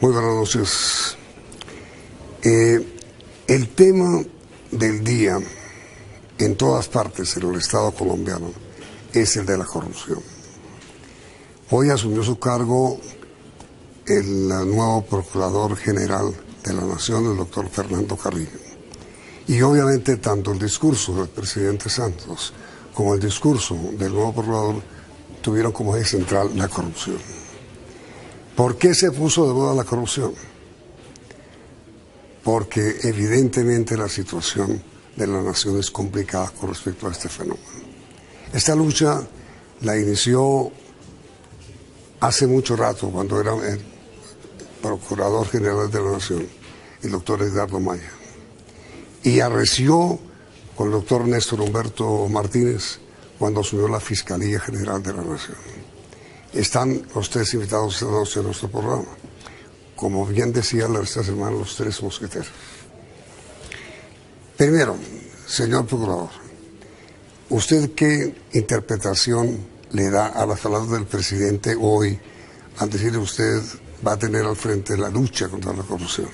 Muy buenas noches. El tema del día en todas partes en el Estado colombiano es el de la corrupción. Hoy asumió su cargo el nuevo Procurador General de la Nación, el doctor Fernando Carrillo. Y obviamente tanto el discurso del presidente Santos como el discurso del nuevo Procurador tuvieron como eje central la corrupción. ¿Por qué se puso de moda la corrupción? Porque evidentemente la situación de la nación es complicada con respecto a este fenómeno. Esta lucha la inició hace mucho rato, cuando era el Procurador General de la Nación, el doctor Edgardo Maya, y arreció con el doctor Néstor Humberto Martínez cuando asumió la Fiscalía General de la Nación. Están los tres invitados esta noche en nuestro programa. Como bien decía esta semana, los tres mosqueteros. Primero, señor Procurador, ¿usted qué interpretación le da a las palabras del presidente hoy al decirle usted va a tener al frente la lucha contra la corrupción?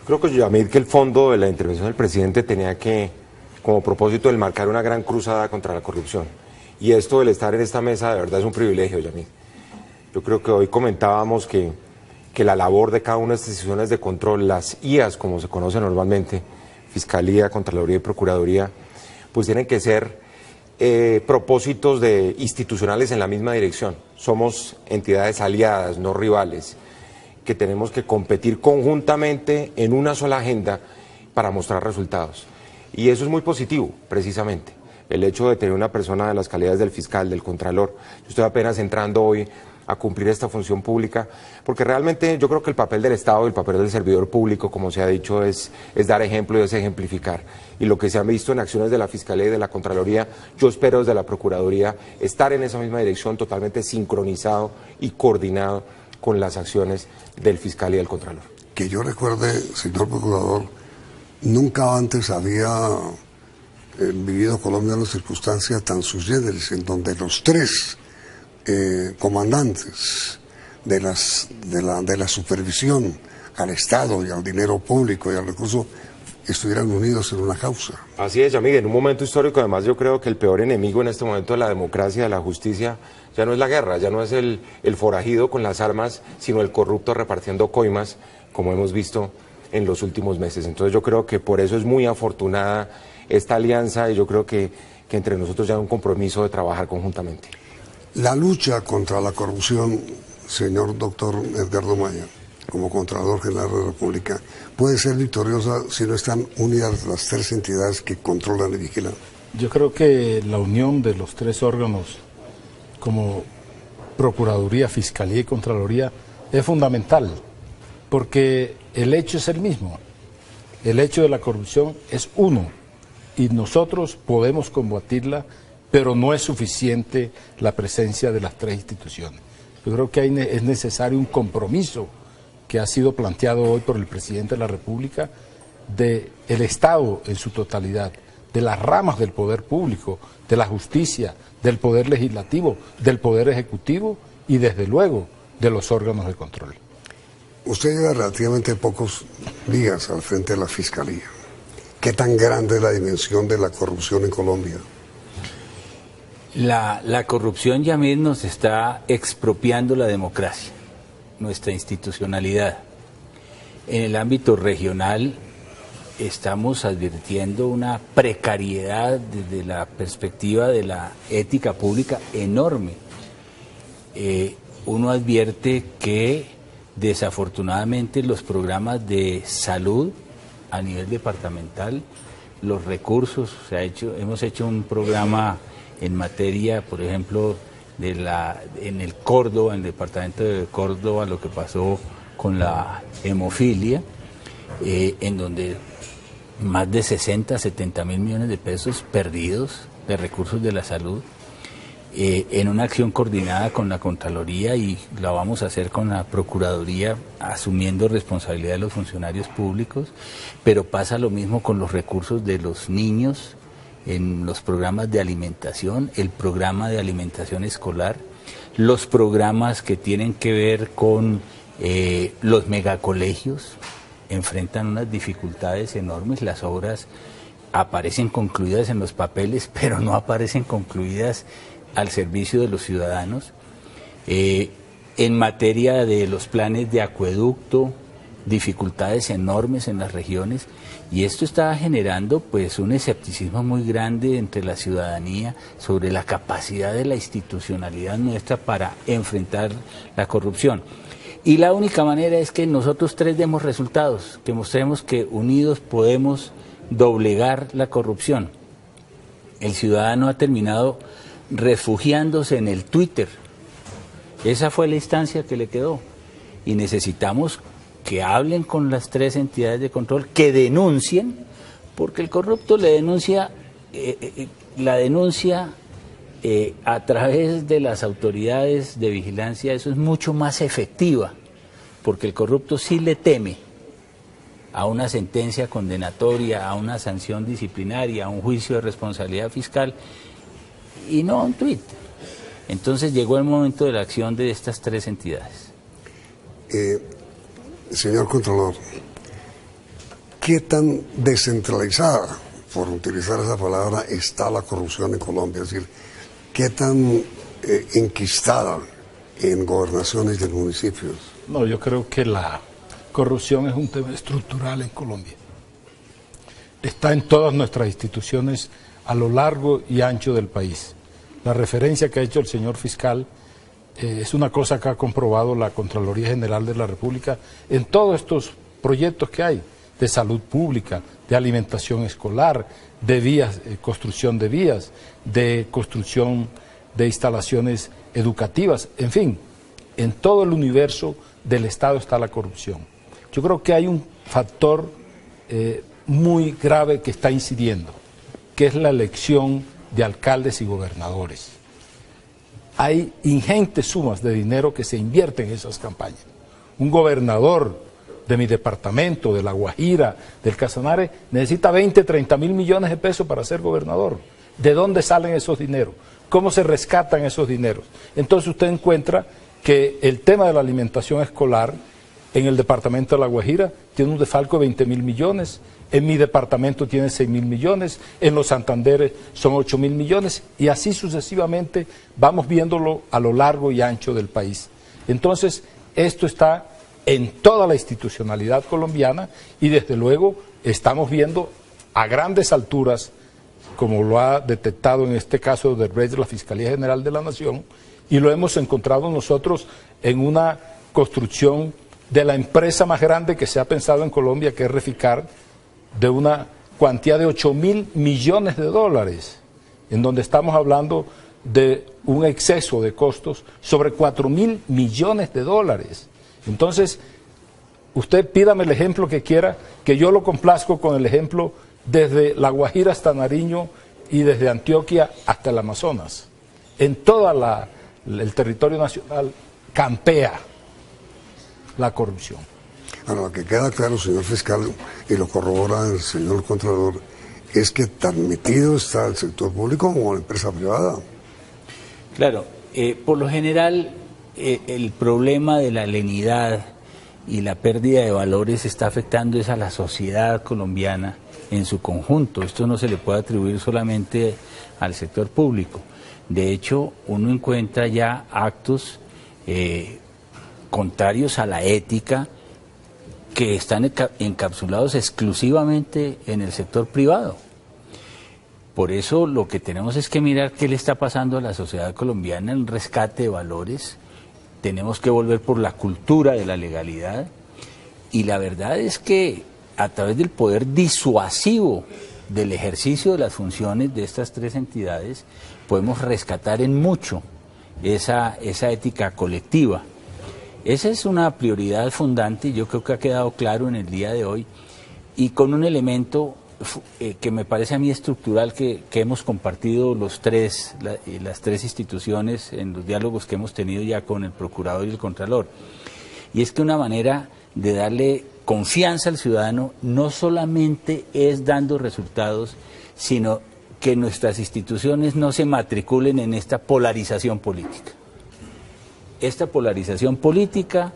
Creo que Yamid, que el fondo de la intervención del presidente tenía que, como propósito, el marcar una gran cruzada contra la corrupción. Y esto, el estar en esta mesa, de verdad es un privilegio, Yamid. Yo creo que hoy comentábamos que la labor de cada una de estas instituciones de control, las IAS, como se conoce normalmente, Fiscalía, Contraloría y Procuraduría, pues tienen que ser propósitos institucionales en la misma dirección. Somos entidades aliadas, no rivales, que tenemos que competir conjuntamente en una sola agenda para mostrar resultados. Y eso es muy positivo, precisamente. El hecho de tener una persona de las calidades del fiscal, del contralor. Yo estoy apenas entrando hoy a cumplir esta función pública, porque realmente yo creo que el papel del Estado y el papel del servidor público, como se ha dicho, es dar ejemplo y es ejemplificar. Y lo que se ha visto en acciones de la Fiscalía y de la Contraloría, yo espero desde la Procuraduría estar en esa misma dirección, totalmente sincronizado y coordinado con las acciones del fiscal y del contralor. Que yo recuerde, señor Procurador, nunca antes había vivido Colombia una circunstancia tan sui generis, en donde los tres comandantes de la supervisión al Estado y al dinero público y al recurso estuvieran unidos en una causa. Así es, Yamid, en un momento histórico. Además, yo creo que el peor enemigo en este momento de la democracia, de la justicia, ya no es la guerra, ya no es el forajido con las armas, sino el corrupto repartiendo coimas, como hemos visto en los últimos meses. Entonces yo creo que por eso es muy afortunada esta alianza, y yo creo que entre nosotros ya hay un compromiso de trabajar conjuntamente. La lucha contra la corrupción, señor doctor Edgardo Maya, como Contralor General de la República, puede ser victoriosa si no están unidas las tres entidades que controlan y vigilan. Yo creo que la unión de los tres órganos, como Procuraduría, Fiscalía y Contraloría, es fundamental, porque el hecho es el mismo. El hecho de la corrupción es uno, y nosotros podemos combatirla, pero no es suficiente la presencia de las tres instituciones. Yo creo que es necesario un compromiso que ha sido planteado hoy por el presidente de la República del Estado en su totalidad, de las ramas del poder público, de la justicia, del poder legislativo, del poder ejecutivo y desde luego de los órganos de control. Usted lleva relativamente pocos días al frente de la Fiscalía. ¿Qué tan grande es la dimensión de la corrupción en Colombia? La corrupción, Yamid, nos está expropiando la democracia, nuestra institucionalidad. En el ámbito regional estamos advirtiendo una precariedad desde la perspectiva de la ética pública enorme. Uno advierte que desafortunadamente los programas de salud a nivel departamental, los recursos, hemos hecho un programa en materia, por ejemplo, en el Córdoba, en el departamento de Córdoba, lo que pasó con la hemofilia, en donde más de 60-70 mil millones de pesos perdidos de recursos de la salud, en una acción coordinada con la Contraloría, y la vamos a hacer con la Procuraduría, asumiendo responsabilidad de los funcionarios públicos, pero pasa lo mismo con los recursos de los niños en los programas de alimentación, el programa de alimentación escolar, los programas que tienen que ver con Los megacolegios enfrentan unas dificultades enormes, las obras aparecen concluidas en los papeles, pero no aparecen concluidas al servicio de los ciudadanos. En materia de los planes de acueducto, dificultades enormes en las regiones, y esto está generando pues un escepticismo muy grande entre la ciudadanía sobre la capacidad de la institucionalidad nuestra para enfrentar la corrupción. Y la única manera es que nosotros tres demos resultados, que mostremos que unidos podemos doblegar la corrupción. El ciudadano ha terminado refugiándose en el Twitter. Esa fue la instancia que le quedó. Y necesitamos que hablen con las tres entidades de control, que denuncien, porque el corrupto le denuncia, la denuncia a través de las autoridades de vigilancia, eso es mucho más efectiva, porque el corrupto sí le teme a una sentencia condenatoria, a una sanción disciplinaria, a un juicio de responsabilidad fiscal, y no a un tuit. Entonces llegó el momento de la acción de estas tres entidades. Señor Contralor, ¿qué tan descentralizada, por utilizar esa palabra, está la corrupción en Colombia? Es decir, ¿qué tan enquistada en gobernaciones y en municipios? No, yo creo que la corrupción es un tema estructural en Colombia. Está en todas nuestras instituciones a lo largo y ancho del país. La referencia que ha hecho el señor fiscal es una cosa que ha comprobado la Contraloría General de la República en todos estos proyectos que hay, de salud pública, de alimentación escolar, de vías, construcción de vías, de construcción de instalaciones educativas, en fin, en todo el universo del Estado está la corrupción. Yo creo que hay un factor muy grave que está incidiendo, que es la elección de alcaldes y gobernadores. Hay ingentes sumas de dinero que se invierten en esas campañas. Un gobernador de mi departamento, de La Guajira, del Casanare, necesita 20, 30 mil millones de pesos para ser gobernador. ¿De dónde salen esos dineros? ¿Cómo se rescatan esos dineros? Entonces usted encuentra que el tema de la alimentación escolar en el departamento de La Guajira tiene un desfalco de 20 mil millones, en mi departamento tiene 6 mil millones, en los Santanderes son 8 mil millones, y así sucesivamente vamos viéndolo a lo largo y ancho del país. Entonces, esto está en toda la institucionalidad colombiana y desde luego estamos viendo a grandes alturas, como lo ha detectado en este caso de la Fiscalía General de la Nación, y lo hemos encontrado nosotros en una construcción de la empresa más grande que se ha pensado en Colombia, que es Reficar, de una cuantía de 8 mil millones de dólares, en donde estamos hablando de un exceso de costos sobre 4 mil millones de dólares. Entonces, usted pídame el ejemplo que quiera, que yo lo complazco con el ejemplo desde La Guajira hasta Nariño y desde Antioquia hasta el Amazonas. En todo el territorio nacional campea la corrupción. Ahora, lo que queda claro, señor fiscal, y lo corrobora el señor Contralor, es que tan metido está el sector público como la empresa privada. Claro, por lo general el problema de la lenidad y la pérdida de valores está afectando a la sociedad colombiana en su conjunto. Esto no se le puede atribuir solamente al sector público. De hecho, uno encuentra ya actos contrarios a la ética que están encapsulados exclusivamente en el sector privado. Por eso lo que tenemos es que mirar qué le está pasando a la sociedad colombiana en rescate de valores. Tenemos que volver por la cultura de la legalidad, y la verdad es que a través del poder disuasivo del ejercicio de las funciones de estas tres entidades podemos rescatar en mucho esa ética colectiva. Esa es una prioridad fundante y yo creo que ha quedado claro en el día de hoy, y con un elemento que me parece a mí estructural que hemos compartido las tres instituciones en los diálogos que hemos tenido ya con el Procurador y el Contralor, y es que una manera de darle confianza al ciudadano no solamente es dando resultados, sino que nuestras instituciones no se matriculen en esta polarización política. Esta polarización política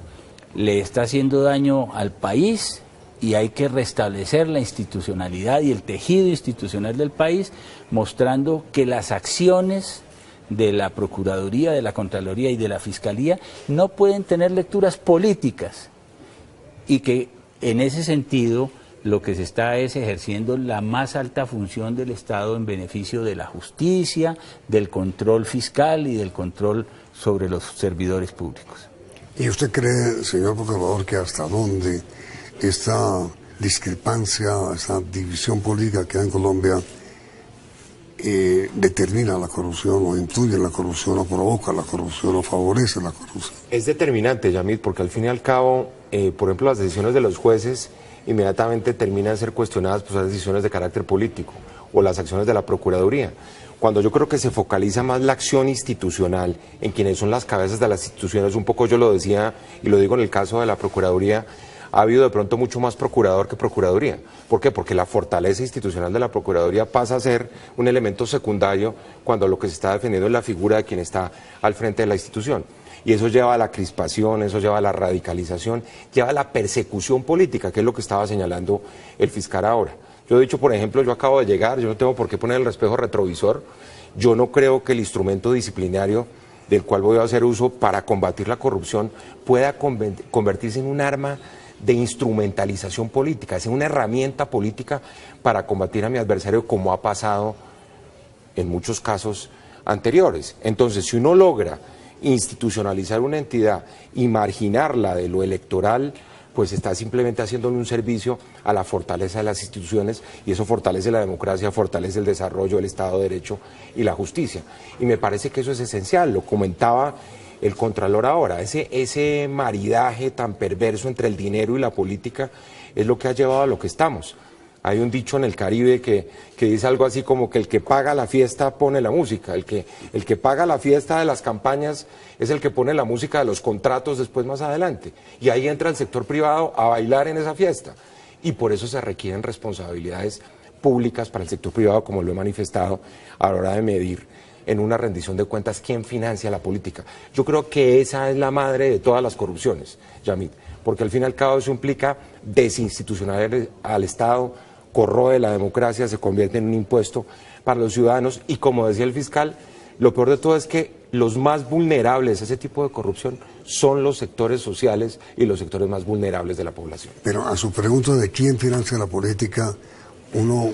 le está haciendo daño al país y hay que restablecer la institucionalidad y el tejido institucional del país, mostrando que las acciones de la Procuraduría, de la Contraloría y de la Fiscalía no pueden tener lecturas políticas y que en ese sentido lo que se está es ejerciendo la más alta función del Estado en beneficio de la justicia, del control fiscal y del control sobre los servidores públicos. ¿Y usted cree, señor procurador, que hasta dónde esta discrepancia, esta división política que hay en Colombia determina la corrupción o influye en la corrupción o provoca la corrupción o favorece la corrupción? Es determinante, Yamid, porque al fin y al cabo, por ejemplo, las decisiones de los jueces inmediatamente terminan ser cuestionadas por esas decisiones de carácter político o las acciones de la Procuraduría. Cuando yo creo que se focaliza más la acción institucional en quienes son las cabezas de las instituciones, un poco yo lo decía y lo digo en el caso de la Procuraduría, ha habido de pronto mucho más procurador que procuraduría. ¿Por qué? Porque la fortaleza institucional de la Procuraduría pasa a ser un elemento secundario cuando lo que se está defendiendo es la figura de quien está al frente de la institución. Y eso lleva a la crispación, eso lleva a la radicalización, lleva a la persecución política, que es lo que estaba señalando el fiscal ahora. Yo he dicho, por ejemplo, yo acabo de llegar, yo no tengo por qué poner el espejo retrovisor, yo no creo que el instrumento disciplinario del cual voy a hacer uso para combatir la corrupción pueda convertirse en un arma de instrumentalización política, es una herramienta política para combatir a mi adversario como ha pasado en muchos casos anteriores. Entonces, si uno logra institucionalizar una entidad y marginarla de lo electoral, pues está simplemente haciéndole un servicio a la fortaleza de las instituciones y eso fortalece la democracia, fortalece el desarrollo del Estado de Derecho y la justicia. Y me parece que eso es esencial, lo comentaba el Contralor ahora, ese maridaje tan perverso entre el dinero y la política es lo que ha llevado a lo que estamos. Hay un dicho en el Caribe que dice algo así como que el que paga la fiesta pone la música, el que paga la fiesta de las campañas es el que pone la música de los contratos después más adelante. Y ahí entra el sector privado a bailar en esa fiesta. Y por eso se requieren responsabilidades públicas para el sector privado, como lo he manifestado a la hora de medir en una rendición de cuentas quién financia la política. Yo creo que esa es la madre de todas las corrupciones, Yamid, porque al fin y al cabo eso implica desinstitucionalizar al Estado, corroe la democracia, se convierte en un impuesto para los ciudadanos y, como decía el fiscal, lo peor de todo es que los más vulnerables a ese tipo de corrupción son los sectores sociales y los sectores más vulnerables de la población. Pero a su pregunta de quién financia la política,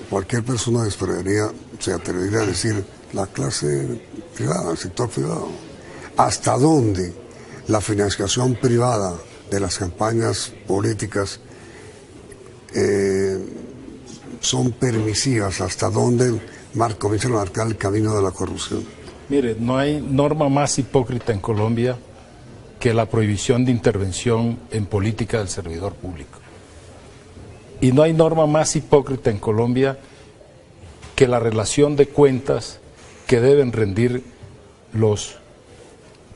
cualquier persona se atrevería a decir la clase privada, el sector privado. ¿Hasta dónde la financiación privada de las campañas políticas son permisivas? ¿Hasta dónde comienzan a marcar el camino de la corrupción? Mire, no hay norma más hipócrita en Colombia que la prohibición de intervención en política del servidor público. Y no hay norma más hipócrita en Colombia que la relación de cuentas que deben rendir los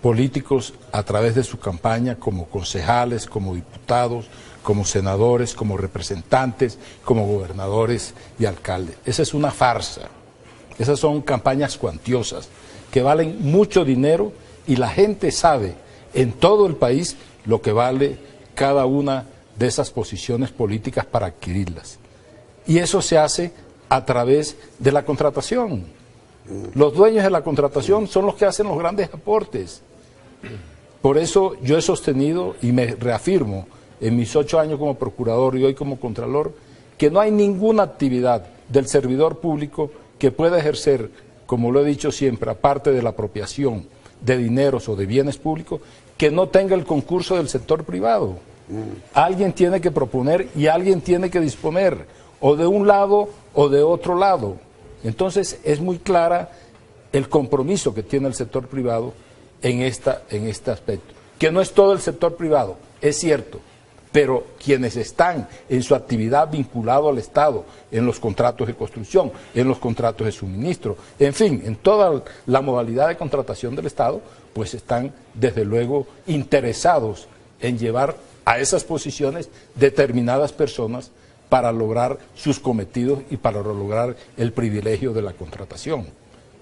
políticos a través de su campaña como concejales, como diputados, como senadores, como representantes, como gobernadores y alcaldes. Esa es una farsa. Esas son campañas cuantiosas que valen mucho dinero y la gente sabe en todo el país lo que vale cada una de esas posiciones políticas para adquirirlas. Y eso se hace a través de la contratación. Los dueños de la contratación son los que hacen los grandes aportes. Por eso yo he sostenido y me reafirmo en mis 8 años como procurador y hoy como contralor que no hay ninguna actividad del servidor público que pueda ejercer, como lo he dicho siempre, aparte de la apropiación de dineros o de bienes públicos, que no tenga el concurso del sector privado. Alguien tiene que proponer y alguien tiene que disponer, o de un lado o de otro lado. Entonces es muy clara el compromiso que tiene el sector privado en este aspecto. Que no es todo el sector privado, es cierto, pero quienes están en su actividad vinculado al Estado, en los contratos de construcción, en los contratos de suministro, en fin, en toda la modalidad de contratación del Estado, pues están desde luego interesados en llevar a esas posiciones determinadas personas para lograr sus cometidos y para lograr el privilegio de la contratación.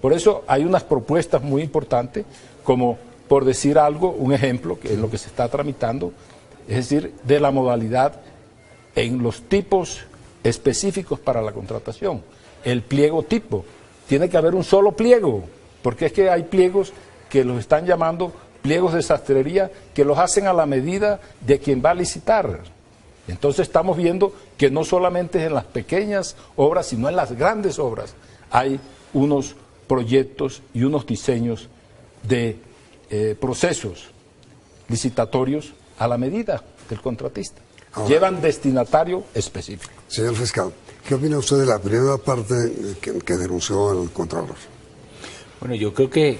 Por eso hay unas propuestas muy importantes, como por decir algo, un ejemplo, que es lo que se está tramitando, es decir, de la modalidad en los tipos específicos para la contratación. El pliego tipo, tiene que haber un solo pliego, porque es que hay pliegos que los están llamando pliegos de sastrería, que los hacen a la medida de quien va a licitar. Entonces estamos viendo que no solamente es en las pequeñas obras, sino en las grandes obras hay unos proyectos y unos diseños de procesos licitatorios a la medida del contratista. Ahora, llevan destinatario específico. Señor fiscal, ¿qué opina usted de la primera parte que denunció el Contralor? Bueno, yo creo que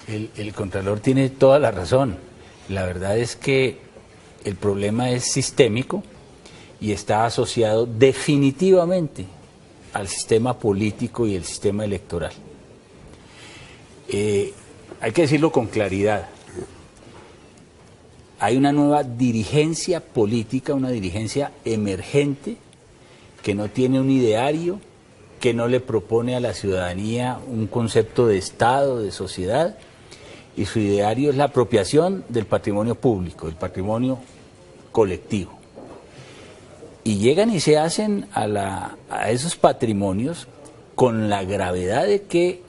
el Contralor tiene toda la razón. La verdad es que el problema es sistémico y está asociado definitivamente al sistema político y el sistema electoral. Hay que decirlo con claridad. Hay una nueva dirigencia política, una dirigencia emergente, que no tiene un ideario, que no le propone a la ciudadanía un concepto de Estado, de sociedad, y su ideario es la apropiación del patrimonio público, del patrimonio colectivo. Y llegan y se hacen a esos patrimonios con la gravedad de que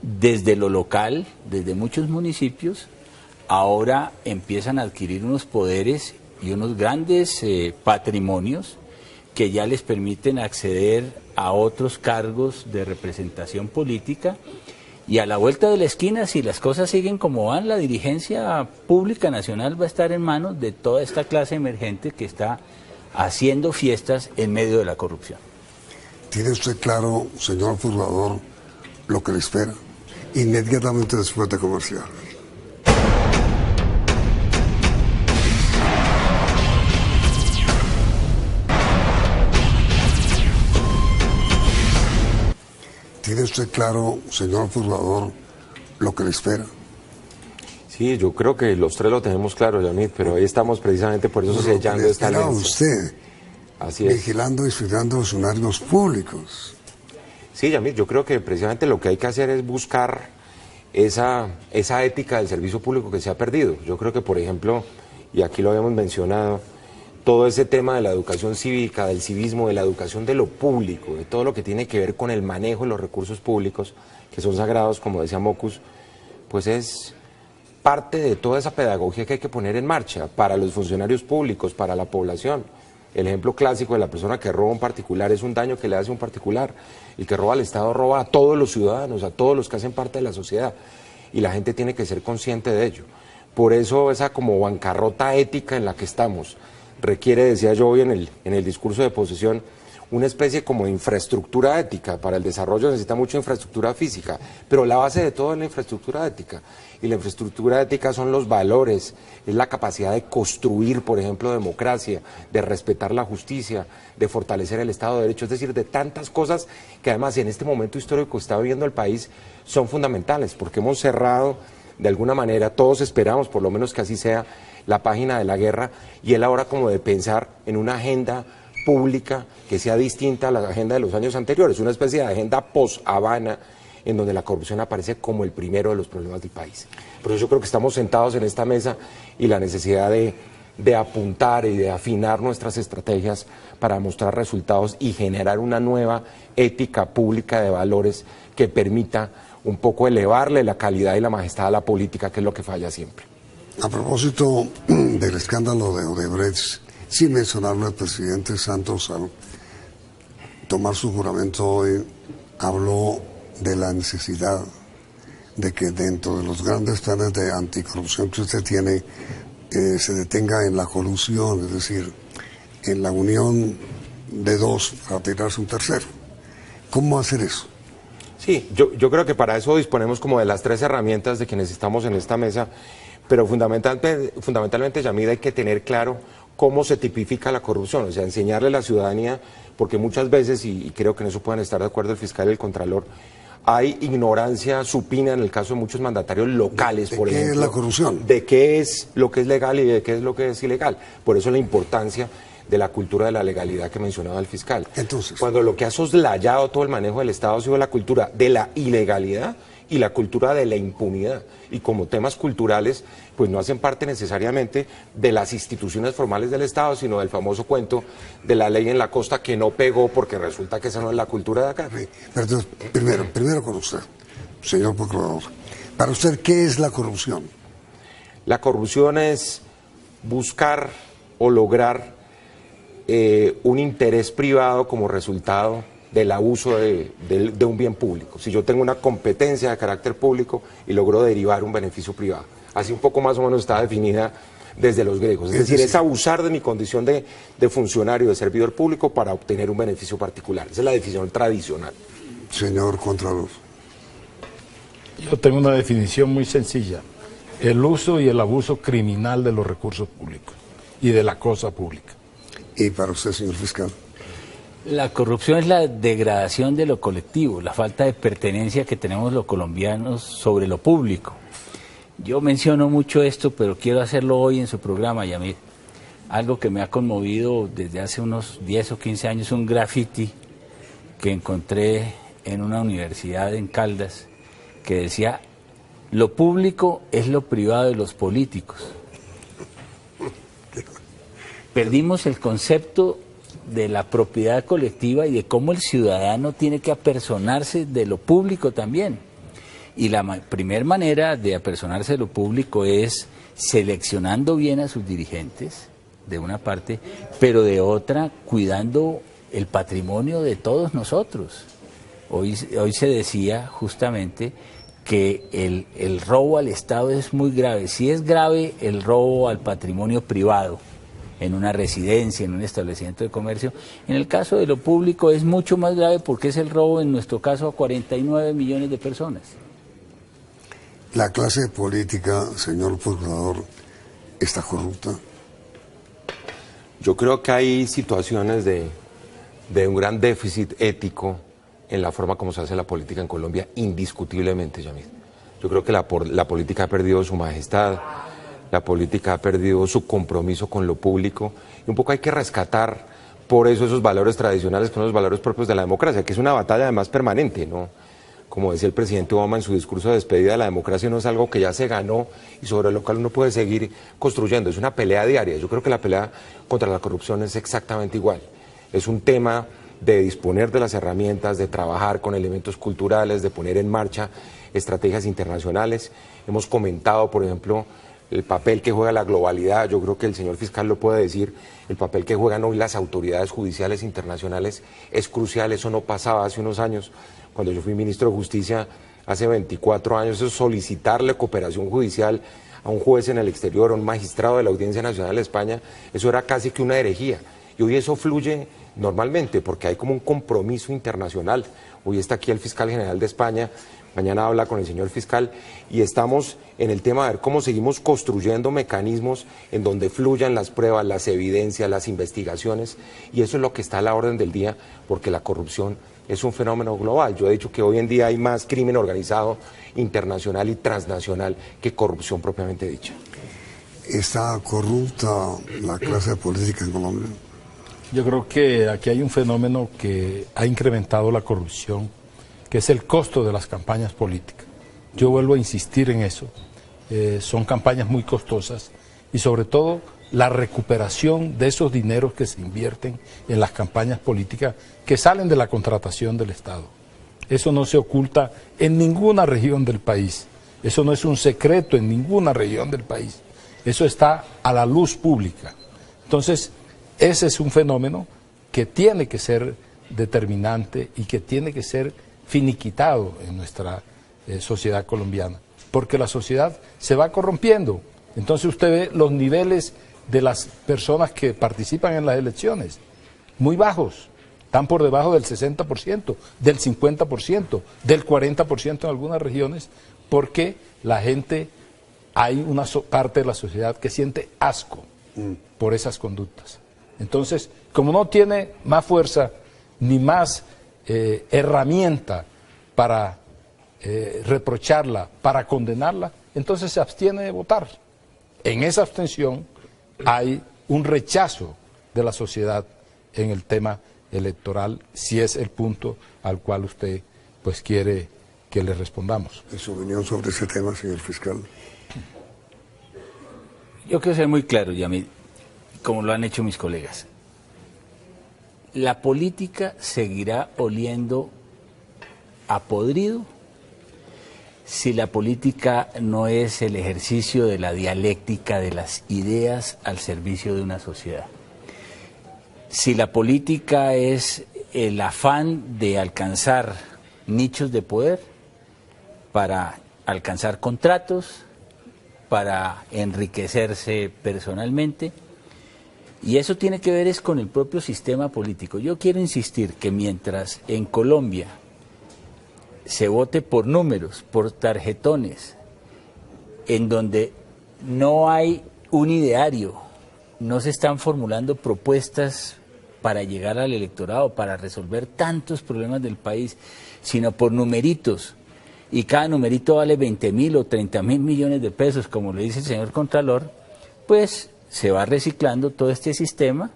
desde lo local, desde muchos municipios, ahora empiezan a adquirir unos poderes y unos grandes patrimonios que ya les permiten acceder a otros cargos de representación política, y a la vuelta de la esquina, si las cosas siguen como van, la dirigencia pública nacional va a estar en manos de toda esta clase emergente que está haciendo fiestas en medio de la corrupción. ¿Tiene usted claro, señor juzgador, lo que le espera inmediatamente después de comercial? ¿Tiene usted claro, señor juzgador, lo que le espera? Sí, yo creo que los tres lo tenemos claro, Yamid, pero ahí estamos precisamente por eso sellando esta alianza. Usted, así es. Vigilando y estudiando funcionarios públicos. Sí, Yamid, yo creo que precisamente lo que hay que hacer es buscar esa ética del servicio público que se ha perdido. Yo creo que, por ejemplo, y aquí lo habíamos mencionado, todo ese tema de la educación cívica, del civismo, de la educación de lo público, de todo lo que tiene que ver con el manejo de los recursos públicos, que son sagrados, como decía Mocus, pues es parte de toda esa pedagogía que hay que poner en marcha para los funcionarios públicos, para la población. El ejemplo clásico de la persona que roba a un particular es un daño que le hace a un particular. El que roba al Estado roba a todos los ciudadanos, a todos los que hacen parte de la sociedad. Y la gente tiene que ser consciente de ello. Por eso esa como bancarrota ética en la que estamos requiere, decía yo hoy en el discurso de posesión, una especie como de infraestructura ética. Para el desarrollo necesita mucha infraestructura física, pero la base de todo es la infraestructura ética. Y la infraestructura ética son los valores, es la capacidad de construir, por ejemplo, democracia, de respetar la justicia, de fortalecer el Estado de Derecho, es decir, de tantas cosas que además en este momento histórico que está viviendo el país son fundamentales, porque hemos cerrado de alguna manera, todos esperamos, por lo menos que así sea, la página de la guerra, y él ahora como de pensar en una agenda pública que sea distinta a la agenda de los años anteriores, una especie de agenda post-Habana, en donde la corrupción aparece como el primero de los problemas del país. Por eso yo creo que estamos sentados en esta mesa y la necesidad de apuntar y de afinar nuestras estrategias para mostrar resultados y generar una nueva ética pública de valores que permita un poco elevarle la calidad y la majestad a la política, que es lo que falla siempre. A propósito del escándalo de Odebrecht, sin mencionarlo, el presidente Santos, al tomar su juramento hoy, habló de la necesidad de que dentro de los grandes planes de anticorrupción que usted tiene, se detenga en la colusión, es decir, en la unión de dos para tirarse un tercero. ¿Cómo hacer eso? Sí, yo creo que para eso disponemos como de las tres herramientas de quienes estamos en esta mesa, pero fundamentalmente, Yamid, hay que tener claro cómo se tipifica la corrupción, o sea, enseñarle a la ciudadanía, porque muchas veces, y creo que en eso pueden estar de acuerdo el fiscal y el contralor, hay ignorancia supina en el caso de muchos mandatarios locales, por ejemplo. ¿De qué es la corrupción? De qué es lo que es legal y de qué es lo que es ilegal. Por eso la importancia de la cultura de la legalidad que mencionaba el fiscal. Entonces, cuando lo que ha soslayado todo el manejo del Estado ha sido la cultura de la ilegalidad, y la cultura de la impunidad. Y como temas culturales, pues no hacen parte necesariamente de las instituciones formales del Estado, sino del famoso cuento de la ley en la costa que no pegó porque resulta que esa no es la cultura de acá. Sí, pero entonces, primero con usted, señor procurador. Para usted, ¿qué es la corrupción? La corrupción es buscar o lograr un interés privado como resultado del abuso de un bien público. Si yo tengo una competencia de carácter público y logro derivar un beneficio privado. Así un poco más o menos está definida desde los griegos. Es decir, es abusar de mi condición de funcionario, de servidor público para obtener un beneficio particular. Esa es la definición tradicional. Señor Contralor. Yo tengo una definición muy sencilla. El uso y el abuso criminal de los recursos públicos y de la cosa pública. ¿Y para usted, señor fiscal? La corrupción es la degradación de lo colectivo, la falta de pertenencia que tenemos los colombianos sobre lo público. Yo menciono mucho esto, pero quiero hacerlo hoy en su programa, Yamil. Algo que me ha conmovido desde hace unos 10 o 15 años, un graffiti que encontré en una universidad en Caldas, que decía: lo público es lo privado de los políticos. Perdimos el concepto de la propiedad colectiva y de cómo el ciudadano tiene que apersonarse de lo público también. Y la primera manera de apersonarse de lo público es seleccionando bien a sus dirigentes, de una parte, pero de otra, cuidando el patrimonio de todos nosotros. Hoy se decía justamente que el robo al Estado es muy grave. Sí es grave el robo al patrimonio privado, en una residencia, en un establecimiento de comercio. En el caso de lo público es mucho más grave porque es el robo, en nuestro caso, a 49 millones de personas. ¿La clase política, señor procurador, está corrupta? Yo creo que hay situaciones de un gran déficit ético en la forma como se hace la política en Colombia, indiscutiblemente, Yamil. Yo creo que la política ha perdido su majestad, la política ha perdido su compromiso con lo público, y un poco hay que rescatar por eso esos valores tradicionales, que son los valores propios de la democracia, que es una batalla además permanente, ¿no? Como decía el presidente Obama en su discurso de despedida, la democracia no es algo que ya se ganó y sobre lo cual uno puede seguir construyendo, es una pelea diaria. Yo creo que la pelea contra la corrupción es exactamente igual, es un tema de disponer de las herramientas, de trabajar con elementos culturales, de poner en marcha estrategias internacionales. Hemos comentado, por ejemplo, el papel que juega la globalidad. Yo creo que el señor fiscal lo puede decir, el papel que juegan hoy las autoridades judiciales internacionales es crucial. Eso no pasaba hace unos años, cuando yo fui ministro de Justicia hace 24 años, eso es solicitarle cooperación judicial a un juez en el exterior, a un magistrado de la Audiencia Nacional de España, eso era casi que una herejía. Y hoy eso fluye normalmente porque hay como un compromiso internacional. Hoy está aquí el fiscal general de España, mañana habla con el señor fiscal y estamos en el tema de ver cómo seguimos construyendo mecanismos en donde fluyan las pruebas, las evidencias, las investigaciones, y eso es lo que está a la orden del día, porque la corrupción es un fenómeno global. Yo he dicho que hoy en día hay más crimen organizado internacional y transnacional que corrupción propiamente dicha. ¿Está corrupta la clase política en Colombia? Yo creo que aquí hay un fenómeno que ha incrementado la corrupción, que es el costo de las campañas políticas. Yo vuelvo a insistir en eso. Son campañas muy costosas y sobre todo la recuperación de esos dineros que se invierten en las campañas políticas que salen de la contratación del Estado. Eso no se oculta en ninguna región del país. Eso no es un secreto en ninguna región del país. Eso está a la luz pública. Entonces, ese es un fenómeno que tiene que ser determinante y que tiene que ser finiquitado en nuestra sociedad colombiana, porque la sociedad se va corrompiendo. Entonces usted ve los niveles de las personas que participan en las elecciones, muy bajos, están por debajo del 60%, del 50%, del 40% en algunas regiones, porque la gente, hay una parte de la sociedad que siente asco por esas conductas. Entonces, como no tiene más fuerza ni más herramienta para reprocharla, para condenarla, entonces se abstiene de votar. En esa abstención hay un rechazo de la sociedad en el tema electoral, si es el punto al cual usted pues quiere que le respondamos. ¿En su opinión sobre ese tema, señor fiscal? Yo quiero ser muy claro, Yamid, como lo han hecho mis colegas. La política seguirá oliendo a podrido si la política no es el ejercicio de la dialéctica de las ideas al servicio de una sociedad. Si la política es el afán de alcanzar nichos de poder para alcanzar contratos, para enriquecerse personalmente, y eso tiene que ver es con el propio sistema político. Yo quiero insistir que mientras en Colombia se vote por números, por tarjetones, en donde no hay un ideario, no se están formulando propuestas para llegar al electorado, para resolver tantos problemas del país, sino por numeritos, y cada numerito vale 20.000 o 30.000 millones de pesos, como le dice el señor Contralor, pues se va reciclando todo este sistema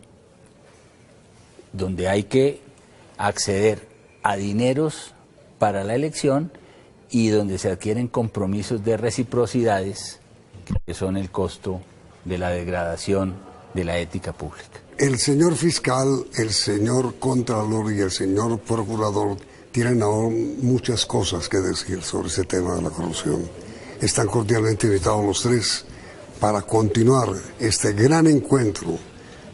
donde hay que acceder a dineros para la elección y donde se adquieren compromisos de reciprocidades que son el costo de la degradación de la ética pública. El señor fiscal, el señor Contralor y el señor Procurador tienen aún muchas cosas que decir sobre ese tema de la corrupción. Están cordialmente invitados los tres para continuar este gran encuentro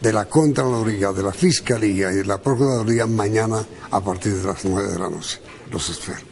de la Contraloría, de la Fiscalía y de la Procuraduría mañana a partir de las 9 de la noche. Los espero.